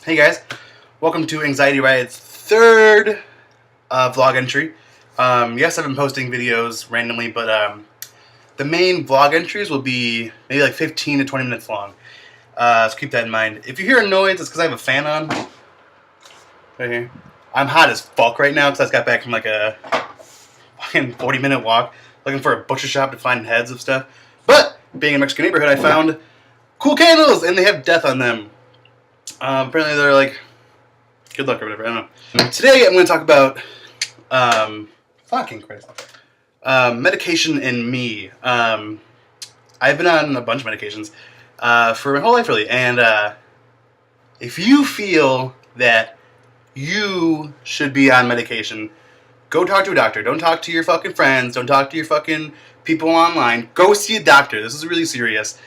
Hey guys, welcome to Anxiety Riot's third vlog entry. Yes, I've been posting videos randomly, but the main vlog entries will be maybe like 15 to 20 minutes long. So keep that in mind. If you hear a noise, it's because I have a fan on right here. I'm hot as fuck right now because I just got back from like a fucking 40-minute walk looking for a butcher shop to find heads of stuff. But being in a Mexican neighborhood, I found cool candles and they have death on them. Apparently they're like good luck or whatever, I don't know. Today I'm going to talk about fucking Christ. Medication and me. I've been on a bunch of medications for my whole life really, and if you feel that you should be on medication, go talk to a doctor. Don't talk to your fucking friends. Don't talk to your fucking people online. Go see a doctor. This is really serious.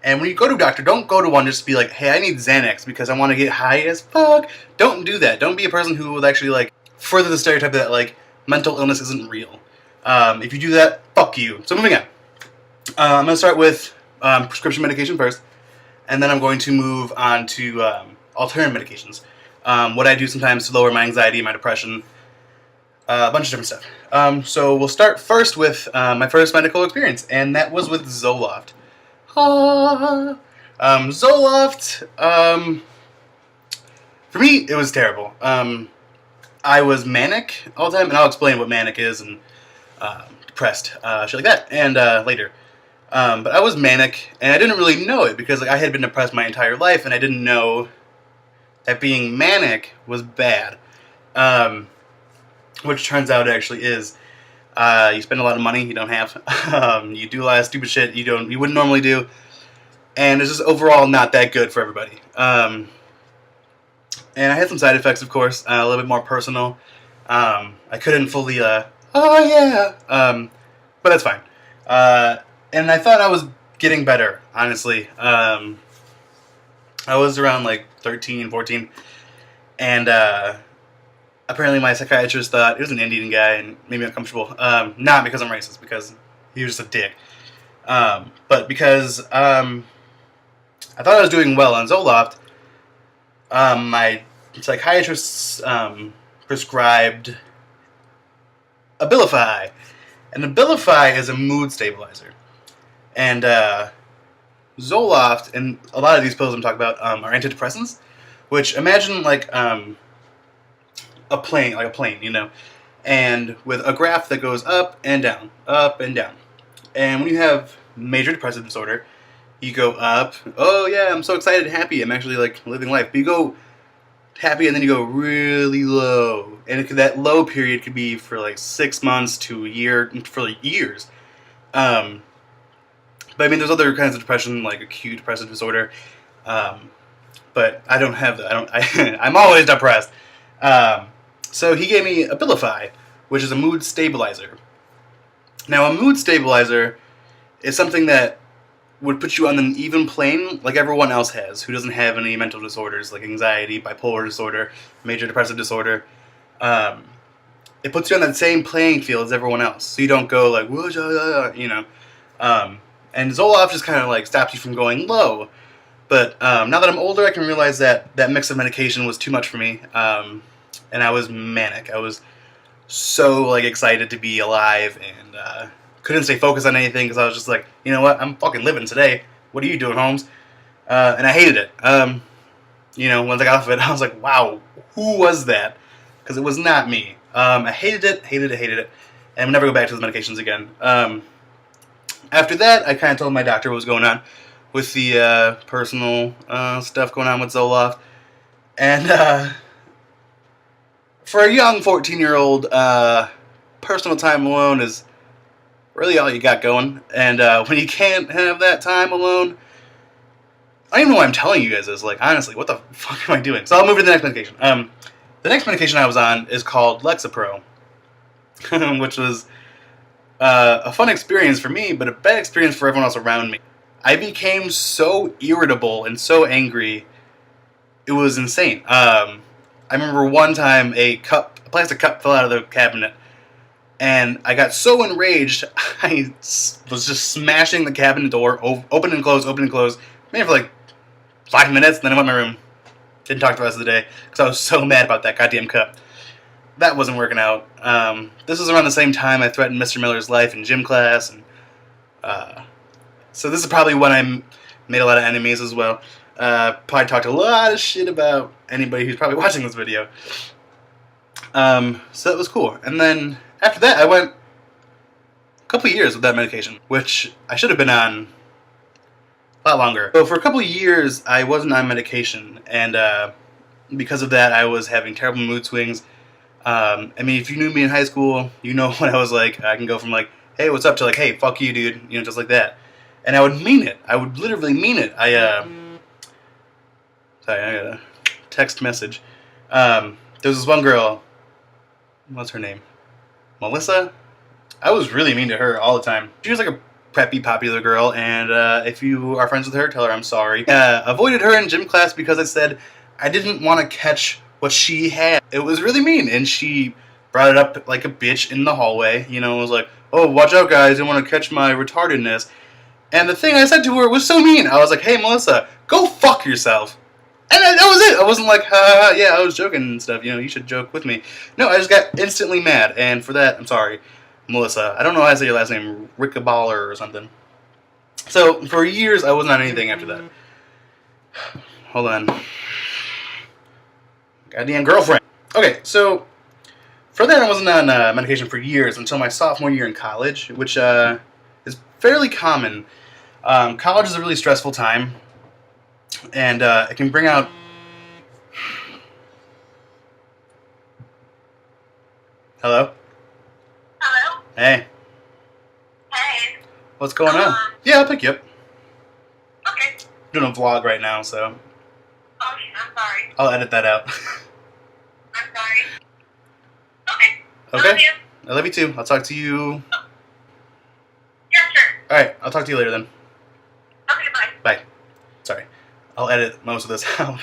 And when you go to a doctor, don't go to one just to be like, hey, I need Xanax because I want to get high as fuck. Don't do that. Don't be a person who will actually like further the stereotype that like mental illness isn't real. If you do that, fuck you. So moving on. I'm going to start with prescription medication first. And then I'm going to move on to alternative medications. What I do sometimes to lower my anxiety, my depression, a bunch of different stuff. So we'll start first with my first medical experience. And that was with Zoloft. Zoloft, for me, it was terrible. I was manic all the time, and I'll explain what manic is and depressed, shit like that, and later. But I was manic, and I didn't really know it because like, I had been depressed my entire life, and I didn't know that being manic was bad. Which turns out it actually is. You spend a lot of money you don't have. You do a lot of stupid shit you wouldn't normally do, and it's just overall not that good for everybody. And I had some side effects, of course, a little bit more personal. I couldn't fully, but that's fine. And I thought I was getting better, honestly. I was around like 13, 14, and apparently my psychiatrist thought, it was an Indian guy and made me uncomfortable. Not because I'm racist, because he was just a dick. But because I thought I was doing well on Zoloft, my psychiatrist prescribed Abilify. And Abilify is a mood stabilizer. And Zoloft, and a lot of these pills I'm talking about, are antidepressants, which imagine like a plane, you know, and with a graph that goes up and down, up and down. And when you have major depressive disorder, you go up, oh yeah, I'm so excited, happy, I'm actually like living life. But you go happy and then you go really low. And that low period could be for like 6 months to a year, for like years. But I mean, there's other kinds of depression, like acute depressive disorder. But I don't have that. I'm always depressed. So he gave me Abilify, which is a mood stabilizer. Now, a mood stabilizer is something that would put you on an even plane like everyone else has, who doesn't have any mental disorders like anxiety, bipolar disorder, major depressive disorder. It puts you on that same playing field as everyone else, so you don't go like, you know. And Zoloft just kind of like stops you from going low. But now that I'm older, I can realize that that mix of medication was too much for me. And I was manic. I was so like excited to be alive and couldn't stay focused on anything because I was just like, you know what, I'm fucking living today. What are you doing, Holmes? And I hated it. You know, once I got off of it, I was like, wow, who was that? Because it was not me. I hated it, and I would never go back to those medications again. After that, I kind of told my doctor what was going on with the personal stuff going on with Zoloft. And for a young 14-year-old, personal time alone is really all you got going. And when you can't have that time alone, I don't even know why I'm telling you guys this. Like, honestly, what the fuck am I doing? So I'll move to the next medication. The next medication I was on is called Lexapro, which was a fun experience for me, but a bad experience for everyone else around me. I became so irritable and so angry, it was insane. I remember one time a plastic cup fell out of the cabinet, and I got so enraged, I was just smashing the cabinet door, open and close, maybe for like 5 minutes, and then I went in my room. Didn't talk the rest of the day because I was so mad about that goddamn cup. That wasn't working out. This was around the same time I threatened Mr. Miller's life in gym class, and so this is probably when I made a lot of enemies as well. Probably talked a lot of shit about anybody who's probably watching this video. So that was cool. And then after that, I went a couple years with that medication, which I should have been on a lot longer. So for a couple years, I wasn't on medication, and because of that, I was having terrible mood swings. I mean, if you knew me in high school, you know what I was like. I can go from like, hey, what's up, to like, hey, fuck you, dude, you know, just like that. And I would mean it. I would literally mean it. Sorry, I got a text message. There was this one girl, what's her name? Melissa? I was really mean to her all the time. She was like a preppy, popular girl, and if you are friends with her, tell her I'm sorry. Avoided her in gym class because I said I didn't want to catch what she had. It was really mean, and she brought it up like a bitch in the hallway. You know, it was like, oh, watch out, guys, I want to catch my retardedness. And the thing I said to her was so mean. I was like, hey, Melissa, go fuck yourself. And that was it. I wasn't like, ha, yeah, I was joking and stuff. You know, you should joke with me. No, I just got instantly mad, and for that, I'm sorry, Melissa. I don't know how to say your last name, Rickaballer or something. So, for years, I wasn't on anything after that. Hold on. Goddamn girlfriend. Okay, so, for that, I wasn't on medication for years until my sophomore year in college, which is fairly common. College is a really stressful time, and it can bring out... Hello? Hello? Hey. Hey. What's going on? Yeah, I'll pick you up. Okay. I'm doing a vlog right now, so Oh, I'm sorry. I'll edit that out. I'm sorry. Okay. Okay? Love you. I love you too. I'll talk to you... Yeah, sure. Alright, I'll talk to you later then. Okay, bye. Bye. Sorry. I'll edit most of this out.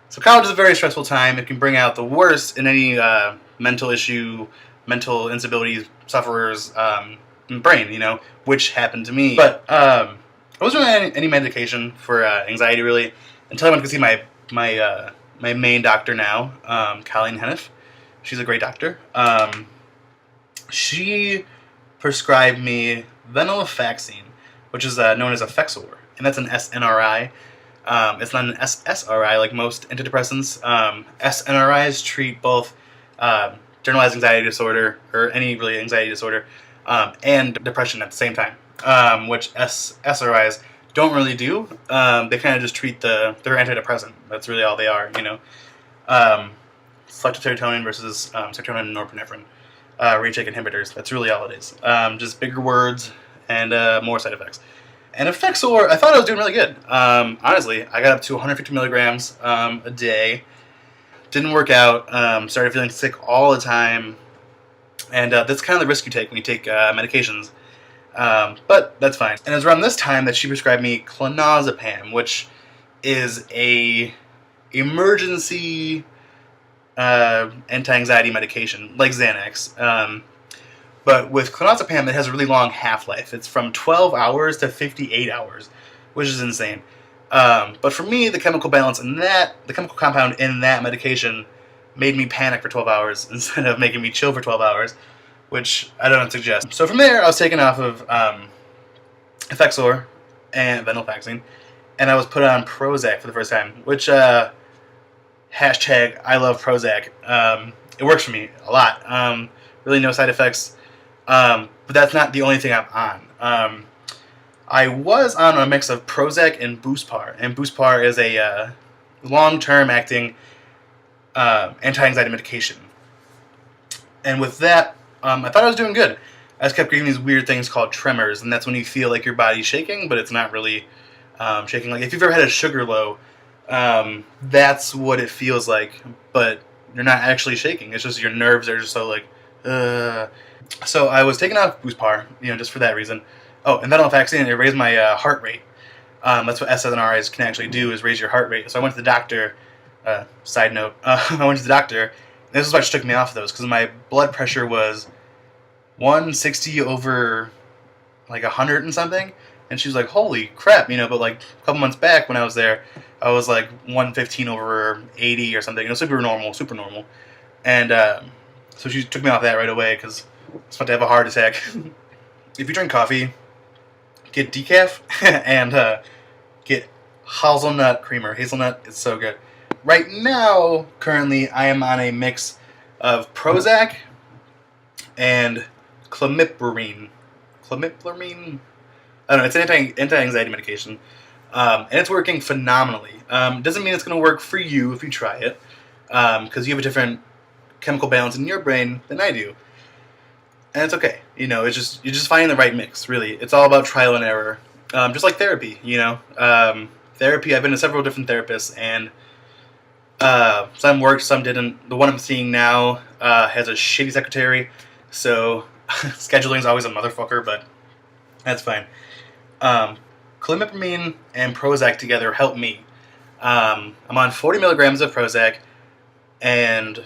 So college is a very stressful time. It can bring out the worst in any mental issue, mental instability sufferers' brain, you know, which happened to me. But I wasn't on any medication for anxiety, really, until I went to see my main doctor now, Colleen Hennef. She's a great doctor. She prescribed me venlafaxine, which is known as Effexor, and that's an SNRI. It's not an SSRI like most antidepressants. SNRIs treat both generalized anxiety disorder, or any really anxiety disorder, and depression at the same time, which SSRIs don't really do. They kind of just treat they're antidepressant. That's really all they are, you know. Selective serotonin versus serotonin and norepinephrine. Reuptake inhibitors. That's really all it is. Just bigger words and more side effects. And Effexor, I thought I was doing really good. Honestly, I got up to 150 milligrams a day. Didn't work out. Started feeling sick all the time. And that's kind of the risk you take when you take medications. But that's fine. And it was around this time that she prescribed me clonazepam, which is a emergency anti-anxiety medication, like Xanax. But with clonazepam, it has a really long half-life. It's from 12 hours to 58 hours, which is insane. But for me, the chemical balance in the chemical compound in that medication made me panic for 12 hours instead of making me chill for 12 hours, which I don't suggest. So from there, I was taken off of Effexor and venlafaxine, and I was put on Prozac for the first time, which, hashtag I love Prozac. It works for me a lot. Really no side effects. But that's not the only thing I'm on. I was on a mix of Prozac and Buspar, and Buspar is a long-term acting anti-anxiety medication. And with that, I thought I was doing good. I just kept getting these weird things called tremors, and that's when you feel like your body's shaking, but it's not really shaking. Like if you've ever had a sugar low, that's what it feels like, but you're not actually shaking. It's just your nerves are just so like, So I was taking off Buspar, you know, just for that reason. Oh, and venlafaxine, it raised my heart rate. That's what SNRIs can actually do, is raise your heart rate. So I went to the doctor. Side note, I went to the doctor. And this is why she took me off those, because my blood pressure was 160 over like 100 and something. And she was like, holy crap, you know, but like a couple months back when I was there, I was like 115 over 80 or something. It was super normal, super normal. And so she took me off that right away because I was about to have a heart attack. If you drink coffee, get decaf and get hazelnut creamer. Hazelnut, it's so good. Right now, currently, I am on a mix of Prozac and clomipramine. Clomipramine? I don't know. It's an anti-anxiety medication. And it's working phenomenally. Doesn't mean it's going to work for you if you try it, because you have a different chemical balance in your brain than I do. And it's okay. You know, it's just you're just finding the right mix. Really, it's all about trial and error. Just like therapy. You know, therapy. I've been to several different therapists, and some worked, some didn't. The one I'm seeing now has a shitty secretary, so scheduling is always a motherfucker, but that's fine. Clomipramine and Prozac together help me. I'm on 40 milligrams of Prozac and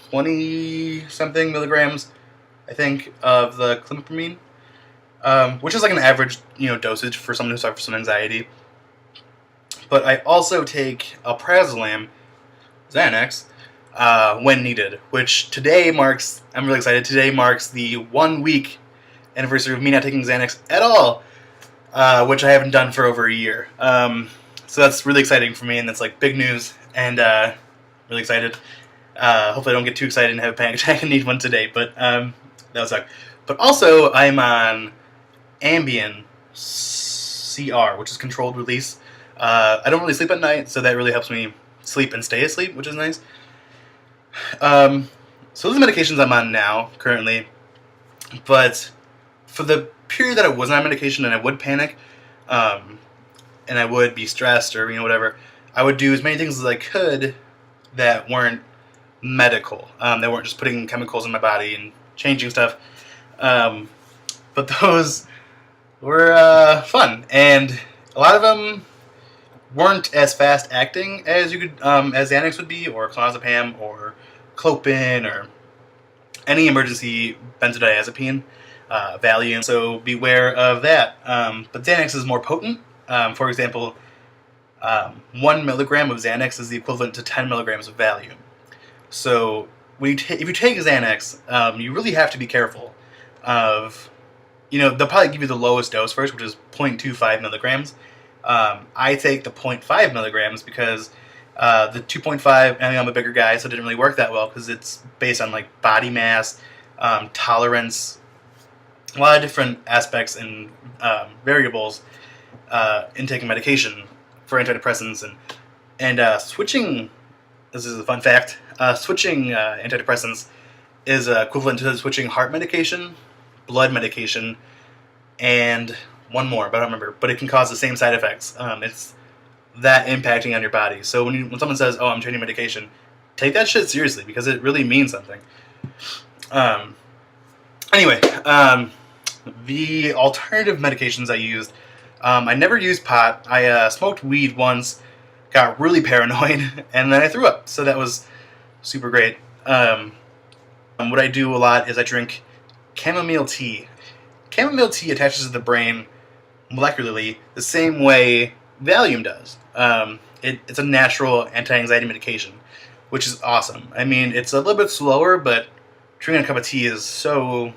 20 something milligrams, I think, of the clomipramine, which is like an average, you know, dosage for someone who suffers from anxiety. But I also take alprazolam, Xanax, when needed, which today marks, I'm really excited, today marks the 1 week anniversary of me not taking Xanax at all, which I haven't done for over a year. So that's really exciting for me, and that's like big news, and really excited. Hopefully I don't get too excited and have a panic attack and need one today, but that would suck. But also, I'm on Ambien CR, which is controlled release. I don't really sleep at night, so that really helps me sleep and stay asleep, which is nice. So those are the medications I'm on now, currently. But for the period that I wasn't on medication and I would panic, and I would be stressed or, you know, whatever, I would do as many things as I could that weren't medical. That weren't just putting chemicals in my body and changing stuff. But those were fun, and a lot of them weren't as fast acting as you could, as Xanax would be, or clonazepam, or Clopin, or any emergency benzodiazepine, Valium. So beware of that. But Xanax is more potent. For example, 1 milligram of Xanax is the equivalent to 10 milligrams of Valium. So when if you take Xanax, you really have to be careful of, you know, they'll probably give you the lowest dose first, which is 0.25 milligrams. I take the 0.5 milligrams because the 2.5, I mean, I'm a bigger guy, so it didn't really work that well because it's based on like body mass, tolerance, a lot of different aspects and variables in taking medication for antidepressants, and switching. This is a fun fact. Switching antidepressants is equivalent to switching heart medication, blood medication, and one more, but I don't remember. But it can cause the same side effects. It's that impacting on your body. So when someone says, "Oh, I'm changing medication," take that shit seriously because it really means something. Anyway, the alternative medications I used, I never used pot. I smoked weed once, got really paranoid, and then I threw up. So that was super great. What I do a lot is I drink chamomile tea. Chamomile tea attaches to the brain molecularly the same way Valium does. It's a natural anti-anxiety medication, which is awesome. I mean, it's a little bit slower, but drinking a cup of tea is so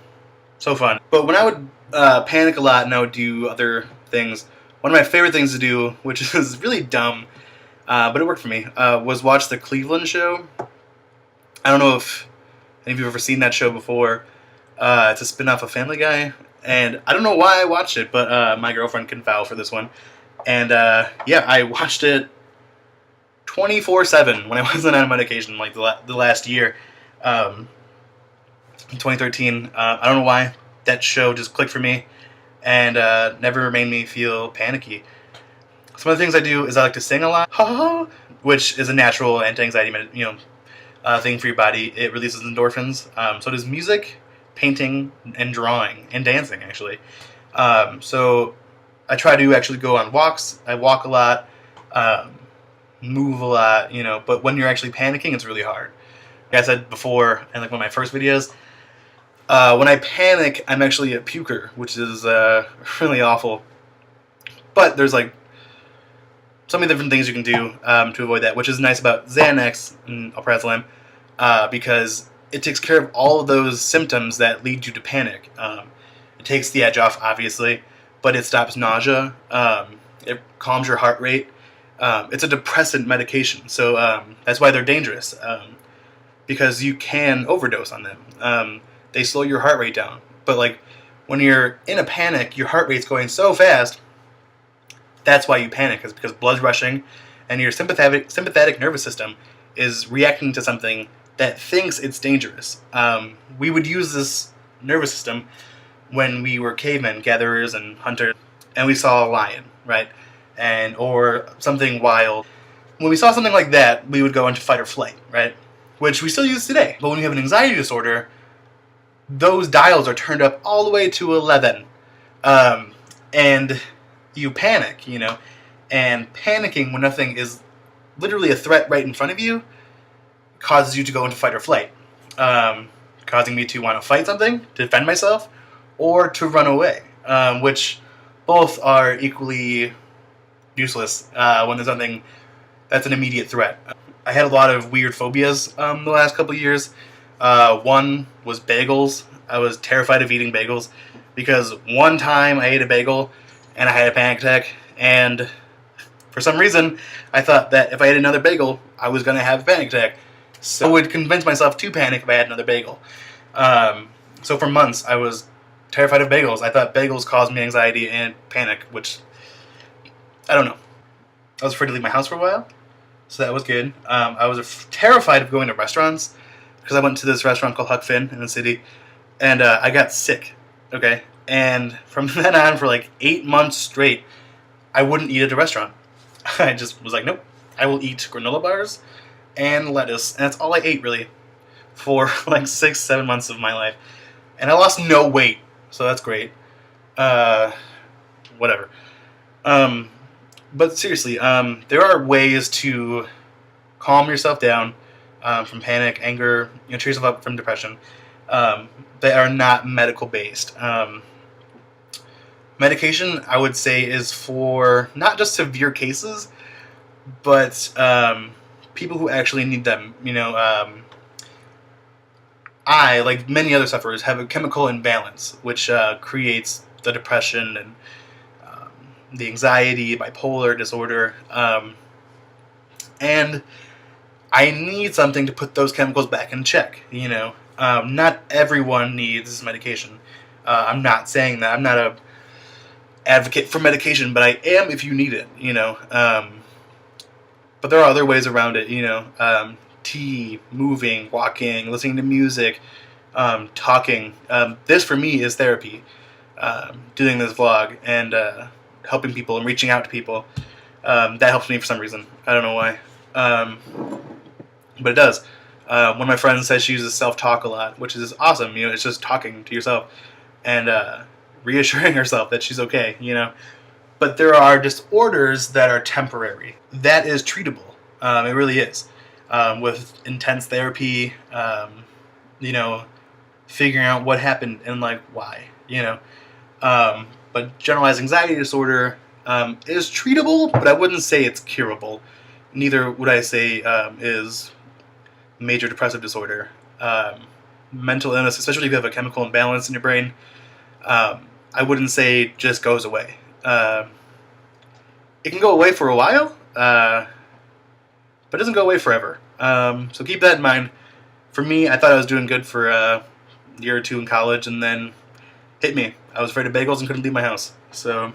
fun. But when I would panic a lot and I would do other things, one of my favorite things to do, which is really dumb, but it worked for me, was watch The Cleveland Show. I don't know if any of you have ever seen that show before. It's a spin-off of Family Guy, and I don't know why I watched it, but my girlfriend can vouch for this one. And yeah, I watched it 24/7 when I wasn't on medication, like the last year, in 2013. I don't know why that show just clicked for me, and never made me feel panicky. Some of the things I do is I like to sing a lot, which is a natural anti-anxiety, thing for your body. It releases endorphins. So does music, painting, and drawing, and dancing, actually. So I try to actually go on walks. I walk a lot, move a lot, but when you're actually panicking, it's really hard. Like I said before in like one of my first videos, when I panic, I'm actually a puker, which is really awful. But there's like so many different things you can do to avoid that, which is nice about Xanax and alprazolam, because it takes care of all of those symptoms that lead you to panic. It takes the edge off, obviously, but it stops nausea. It calms your heart rate. It's a depressant medication, so that's why they're dangerous, because you can overdose on them. They slow your heart rate down, but like when you're in a panic, your heart rate's going so fast. That's why you panic, is because blood's rushing, and your sympathetic nervous system is reacting to something that thinks it's dangerous. We would use this nervous system when we were cavemen, gatherers and hunters, and we saw a lion, right, or something wild. When we saw something like that, we would go into fight or flight, right, which we still use today. But when you have an anxiety disorder, those dials are turned up all the way to 11, and you panic, and panicking when nothing is literally a threat right in front of you causes you to go into fight or flight, causing me to want to fight something, to defend myself, or to run away, which both are equally useless when there's something that's an immediate threat. I had a lot of weird phobias the last couple of years. One was bagels. I was terrified of eating bagels because one time I ate a bagel and I had a panic attack, and for some reason I thought that if I ate another bagel I was going to have a panic attack, so I would convince myself to panic if I had another bagel. So for months I was terrified of bagels. I thought bagels caused me anxiety and panic, which I don't know. I was afraid to leave my house for a while, so that was good. I was terrified of going to restaurants because I went to this restaurant called Huck Finn in the city, and I got sick. Okay, and from then on, for like 8 months straight, I wouldn't eat at a restaurant. I just was like, nope, I will eat granola bars and lettuce, and that's all I ate really for like 6-7 months of my life, and I lost no weight, so that's great. Whatever. But seriously, there are ways to calm yourself down from panic, anger, cheer yourself up from depression, that are not medical based. Medication, I would say, is for not just severe cases, but people who actually need them. I, like many other sufferers, have a chemical imbalance, which creates the depression and the anxiety, bipolar disorder, and I need something to put those chemicals back in check. Not everyone needs medication. I'm not saying that. I'm not a advocate for medication, but I am if you need it. But there are other ways around it. Tea, moving, walking, listening to music, talking. This for me is therapy. Doing this vlog and helping people and reaching out to people. That helps me for some reason. I don't know why. But it does. One of my friends says she uses self-talk a lot, which is awesome. It's just talking to yourself and reassuring herself that she's okay. But there are disorders that are temporary. That is treatable. It really is. With intense therapy, figuring out what happened and why. But generalized anxiety disorder is treatable, but I wouldn't say it's curable. Neither would I say is major depressive disorder. Mental illness, especially if you have a chemical imbalance in your brain, I wouldn't say just goes away. It can go away for a while, but it doesn't go away forever. So keep that in mind. For me, I thought I was doing good for a year or two in college, and then hit me. I was afraid of bagels and couldn't leave my house. So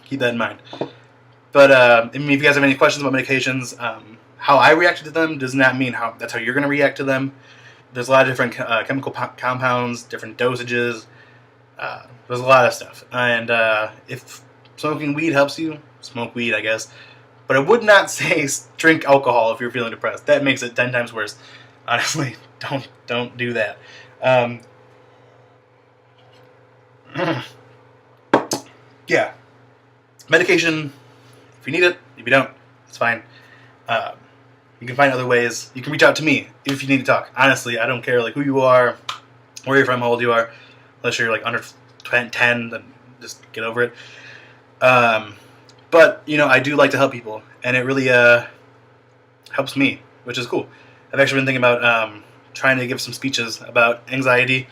keep that in mind. But if you guys have any questions about medications, how I reacted to them does not mean that's how you're going to react to them. There's a lot of different chemical compounds, different dosages. There's a lot of stuff. And if smoking weed helps you, smoke weed, I guess. But I would not say drink alcohol if you're feeling depressed. That makes it 10 times worse. Honestly, don't do that. Yeah. Medication, if you need it. If you don't, it's fine. You can find other ways. You can reach out to me if you need to talk. Honestly, I don't care who you are, where you're from, how old you are. Unless you're under 10, then just get over it. But I do like to help people, and it really helps me, which is cool. I've actually been thinking about trying to give some speeches about anxiety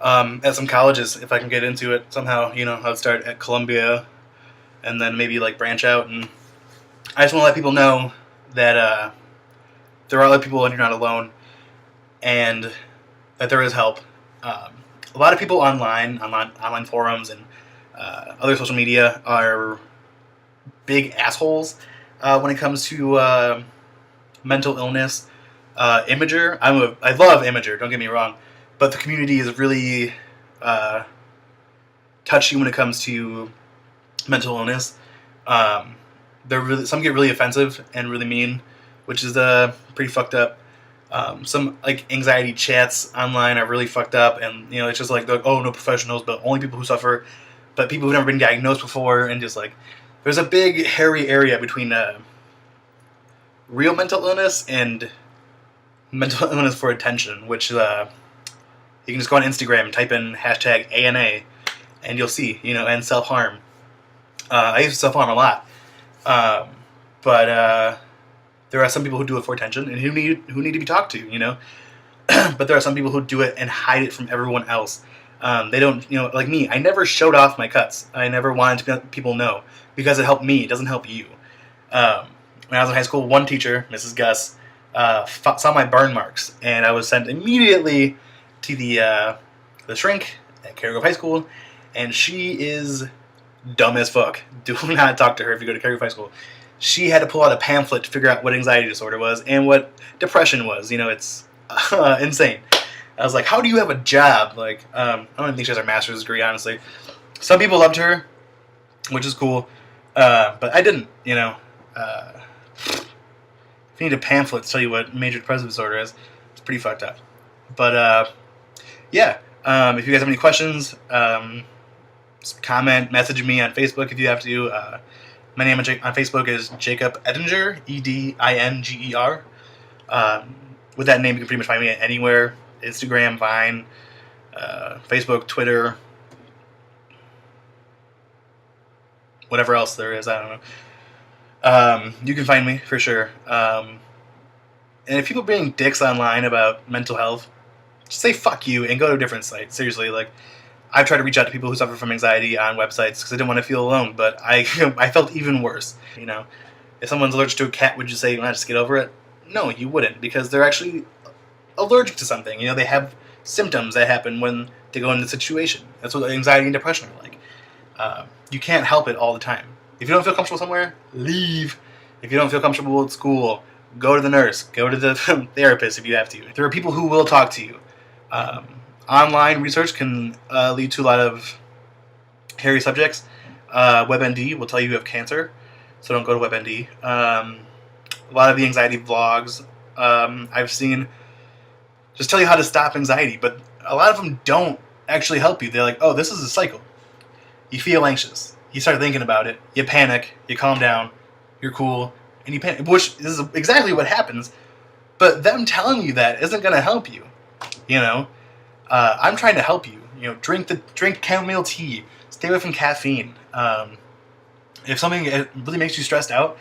at some colleges if I can get into it somehow. I'd start at Columbia, and then maybe like branch out, and I just want to let people know that there are other people and you're not alone, and that there is help. A lot of people online forums and other social media are big assholes when it comes to mental illness. Imager, I love Imager. Don't get me wrong, but the community is really touchy when it comes to mental illness. Some get really offensive and really mean, which is pretty fucked up. Some like anxiety chats online are really fucked up, and it's just like, oh, no professionals, but only people who suffer, but people who've never been diagnosed before, and just like there's a big hairy area between real mental illness and mental illness for attention, which you can just go on Instagram and type in hashtag ANA, and you'll see, and self-harm. I used to self-harm a lot, but there are some people who do it for attention and who need to be talked to, but there are some people who do it and hide it from everyone else. They don't, like me, I never showed off my cuts. I never wanted to let people know because it helped me. It doesn't help you. When I was in high school, one teacher, Mrs. Gus, saw my burn marks, and I was sent immediately to the shrink at Cary Grove High School, and she is dumb as fuck. Do not talk to her if you go to Cary Grove High School. She had to pull out a pamphlet to figure out what anxiety disorder was and what depression was. It's insane. I was like, how do you have a job? Like, I don't even think she has her master's degree, honestly. Some people loved her, which is cool, but I didn't, if you need a pamphlet to tell you what major depressive disorder is, it's pretty fucked up. But, yeah, if you guys have any questions, comment, message me on Facebook if you have to. My name on Facebook is Jacob Edinger, Edinger. With that name, you can pretty much find me anywhere. Instagram, Vine, Facebook, Twitter, whatever else there is, I don't know. You can find me, for sure. And if people are being dicks online about mental health, just say fuck you and go to a different site. Seriously, like, I've tried to reach out to people who suffer from anxiety on websites because I didn't want to feel alone, but I felt even worse. If someone's allergic to a cat, would you say, just get over it? No, you wouldn't, because they're actually allergic to something. They have symptoms that happen when they go into the situation. That's what anxiety and depression are like. You can't help it all the time. If you don't feel comfortable somewhere, leave. If you don't feel comfortable at school, go to the nurse, go to the therapist if you have to. There are people who will talk to you. Online research can lead to a lot of hairy subjects. WebMD will tell you have cancer, so don't go to WebMD. A lot of the anxiety vlogs I've seen just tell you how to stop anxiety, but a lot of them don't actually help you. They're like, oh, this is a cycle. You feel anxious. You start thinking about it. You panic. You calm down. You're cool. And you panic, which is exactly what happens. But them telling you that isn't going to help you. I'm trying to help you. Drink chamomile tea. Stay away from caffeine. If something really makes you stressed out,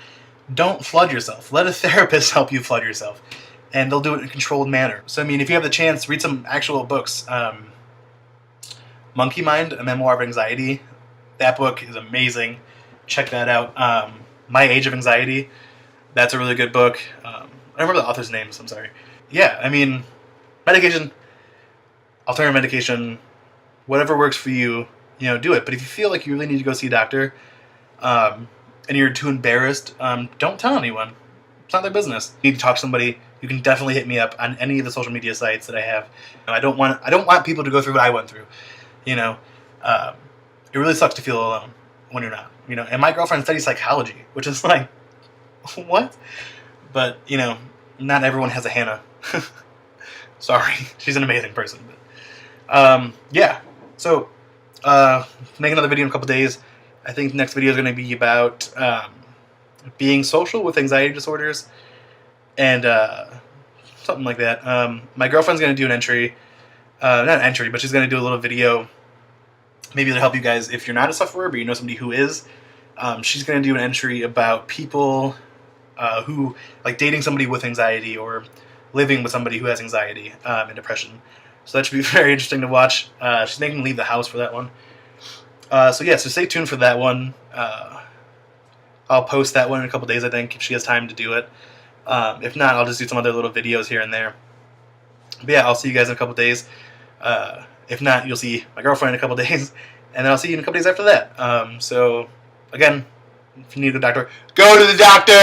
don't flood yourself. Let a therapist help you flood yourself. And they'll do it in a controlled manner. So, if you have the chance, read some actual books. Monkey Mind, A Memoir of Anxiety. That book is amazing. Check that out. My Age of Anxiety. That's a really good book. I don't remember the author's names, I'm sorry. Yeah, medication, alternative medication, whatever works for you, do it. But if you feel like you really need to go see a doctor, and you're too embarrassed, don't tell anyone. It's not their business. You need to talk to somebody. You can definitely hit me up on any of the social media sites that I have. I don't want people to go through what I went through. It really sucks to feel alone when you're not. And my girlfriend studies psychology, which is like, what? But not everyone has a Hannah. Sorry, she's an amazing person. But, yeah. So, make another video in a couple days. I think the next video is going to be about being social with anxiety disorders, and something like that. My girlfriend's going to do an entry, not an entry, but she's going to do a little video, maybe to help you guys if you're not a sufferer, but you know somebody who is. She's going to do an entry about people who, like, dating somebody with anxiety or living with somebody who has anxiety and depression. So that should be very interesting to watch. She's making me leave the house for that one. So stay tuned for that one. I'll post that one in a couple days, I think, if she has time to do it. If not, I'll just do some other little videos here and there. But yeah, I'll see you guys in a couple days. If not, you'll see my girlfriend in a couple days, and then I'll see you in a couple days after that. So, again, if you need a doctor, go to the doctor!